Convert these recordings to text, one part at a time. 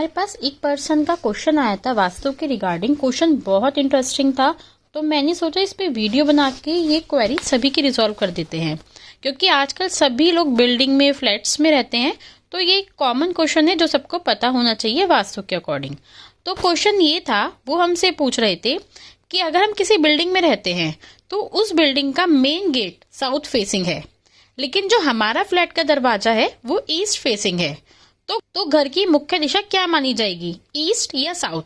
हमारे पास एक पर्सन का क्वेश्चन आया था वास्तु के रिगार्डिंग। क्वेश्चन बहुत इंटरेस्टिंग था, तो मैंने सोचा इस पे वीडियो बना के ये क्वेरी सभी की रिजॉल्व कर देते हैं, क्योंकि आजकल सभी लोग बिल्डिंग में, फ्लैट्स में रहते हैं। तो ये एक कॉमन क्वेश्चन है जो सबको पता होना चाहिए वास्तु के अकॉर्डिंग। तो क्वेश्चन ये था, वो हमसे पूछ रहे थे कि अगर हम किसी बिल्डिंग में रहते हैं तो उस बिल्डिंग का मेन गेट साउथ फेसिंग है, लेकिन जो हमारा फ्लैट का दरवाजा है वो ईस्ट फेसिंग है, तो घर की मुख्य दिशा क्या मानी जाएगी, ईस्ट या साउथ।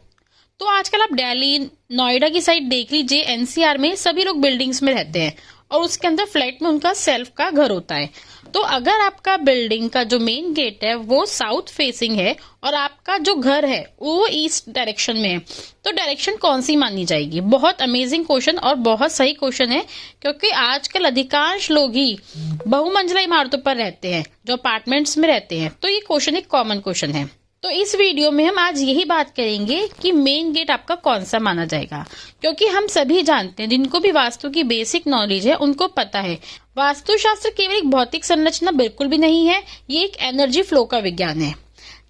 तो आजकल आप दिल्ली, नोएडा की साइड देख लीजिए, एनसीआर में सभी लोग बिल्डिंग्स में रहते हैं और उसके अंदर फ्लैट में उनका सेल्फ का घर होता है। तो अगर आपका बिल्डिंग का जो मेन गेट है वो साउथ फेसिंग है और आपका जो घर है वो ईस्ट डायरेक्शन में है, तो डायरेक्शन कौन सी मानी जाएगी। बहुत अमेजिंग क्वेश्चन और बहुत सही क्वेश्चन है, क्योंकि आजकल अधिकांश लोग ही बहुमंजिला इमारतों पर रहते हैं, जो अपार्टमेंट्स में रहते हैं। तो ये क्वेश्चन एक कॉमन क्वेश्चन है। तो इस वीडियो में हम आज यही बात करेंगे कि मेन गेट आपका कौन सा माना जाएगा, क्योंकि हम सभी जानते हैं, जिनको भी वास्तु की बेसिक नॉलेज है उनको पता है, वास्तुशास्त्र केवल एक भौतिक संरचना बिल्कुल भी नहीं है, ये एक एनर्जी फ्लो का विज्ञान है।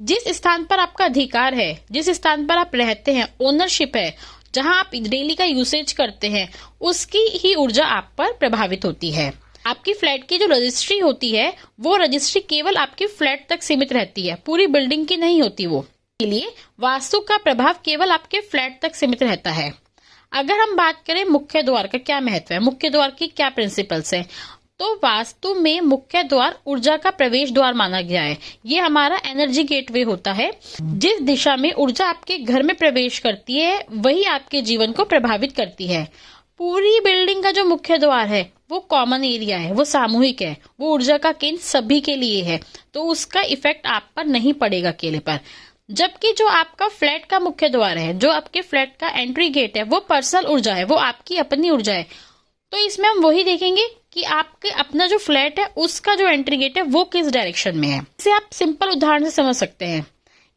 जिस स्थान पर आपका अधिकार है, जिस स्थान पर आप रहते हैं, ओनरशिप है, जहां आप डेली का यूसेज करते हैं, उसकी ही ऊर्जा आप पर प्रभावित होती है। आपकी फ्लैट की जो रजिस्ट्री होती है वो रजिस्ट्री केवल आपके फ्लैट तक सीमित रहती है, पूरी बिल्डिंग की नहीं होती। वो के लिए वास्तु का प्रभाव केवल आपके फ्लैट तक सीमित रहता है। अगर हम बात करें मुख्य द्वार का क्या महत्व है, मुख्य द्वार की क्या प्रिंसिपल्स है, तो वास्तु में मुख्य द्वार ऊर्जा का प्रवेश द्वार माना गया है। ये हमारा एनर्जी गेटवे होता है। जिस दिशा में ऊर्जा आपके घर में प्रवेश करती है वही आपके जीवन को प्रभावित करती है। पूरी बिल्डिंग का जो मुख्य द्वार है वो कॉमन एरिया है, वो सामूहिक है, वो ऊर्जा का केंद्र सभी के लिए है, तो उसका इफेक्ट आप पर नहीं पड़ेगा अकेले पर। जबकि जो आपका फ्लैट का मुख्य द्वार है, जो आपके फ्लैट का एंट्री गेट है, वो पर्सनल ऊर्जा है, वो आपकी अपनी ऊर्जा है। तो इसमें हम वही देखेंगे कि आपके अपना जो फ्लैट है उसका जो एंट्री गेट है वो किस डायरेक्शन में है। इसे आप सिंपल उदाहरण से समझ सकते हैं।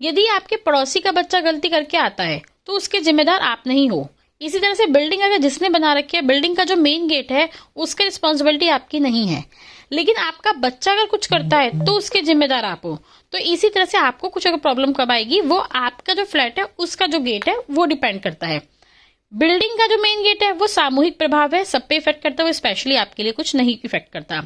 यदि आपके पड़ोसी का बच्चा गलती करके आता है तो उसके जिम्मेदार आप नहीं हो। इसी तरह से बिल्डिंग अगर जिसने बना रखी है, बिल्डिंग का जो मेन गेट है उसकी रिस्पॉन्सिबिलिटी आपकी नहीं है, लेकिन आपका बच्चा अगर कुछ करता है तो उसके जिम्मेदार आप हो। तो इसी तरह से आपको कुछ अगर प्रॉब्लम कब आएगी, वो आपका जो फ्लैट है उसका जो गेट है वो डिपेंड करता है। बिल्डिंग का जो मेन गेट है वो सामूहिक प्रभाव है, सब पे इफेक्ट करता है, वो स्पेशली आपके लिए कुछ नहीं इफेक्ट करता।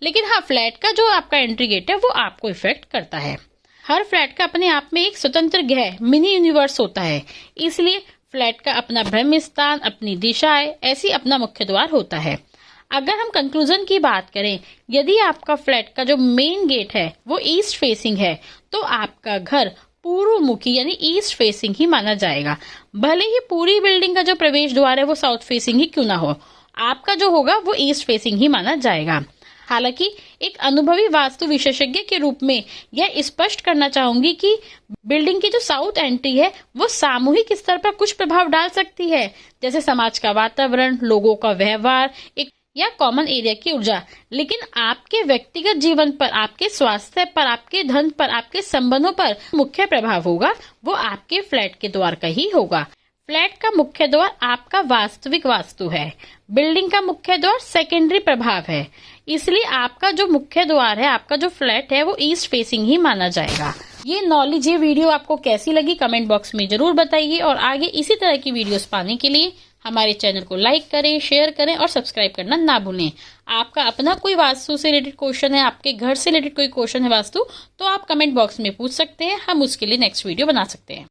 लेकिन हाँ, फ्लैट का जो आपका एंट्री गेट है वो आपको इफेक्ट करता है। हर फ्लैट का अपने आप में एक स्वतंत्र ग्रह, मिनी यूनिवर्स होता है, इसलिए फ्लैट का अपना ब्रह्म स्थान, अपनी दिशा है, ऐसी अपना मुख्य द्वार होता है। अगर हम कंक्लूजन की बात करें, यदि आपका फ्लैट का जो मेन गेट है वो ईस्ट फेसिंग है, तो आपका घर पूर्वमुखी यानी ईस्ट फेसिंग ही माना जाएगा। भले ही पूरी बिल्डिंग का जो प्रवेश द्वार है वो साउथ फेसिंग ही क्यों ना हो, आपका जो होगा वो ईस्ट फेसिंग ही माना जाएगा। हालांकि एक अनुभवी वास्तु विशेषज्ञ के रूप में यह स्पष्ट करना चाहूंगी कि बिल्डिंग की जो साउथ एंट्री है वो सामूहिक स्तर पर कुछ प्रभाव डाल सकती है, जैसे समाज का वातावरण, लोगों का व्यवहार, एक या कॉमन एरिया की ऊर्जा। लेकिन आपके व्यक्तिगत जीवन पर, आपके स्वास्थ्य पर, आपके धन पर, आपके संबंधों पर मुख्य प्रभाव होगा वो आपके फ्लैट के द्वार का ही होगा। फ्लैट का मुख्य द्वार आपका वास्तविक वास्तु है, बिल्डिंग का मुख्य द्वार सेकेंडरी प्रभाव है, इसलिए आपका जो मुख्य द्वार है, आपका जो फ्लैट है वो ईस्ट फेसिंग ही माना जाएगा। ये नॉलेज, ये वीडियो आपको कैसी लगी कमेंट बॉक्स में जरूर बताइए, और आगे इसी तरह की वीडियोस पाने के लिए हमारे चैनल को लाइक करें, शेयर करें और सब्सक्राइब करना ना भूलें। आपका अपना कोई वास्तु से रिलेटेड क्वेश्चन है, आपके घर से रिलेटेड कोई क्वेश्चन है वास्तु, तो आप कमेंट बॉक्स में पूछ सकते हैं, हम उसके लिए नेक्स्ट वीडियो बना सकते हैं।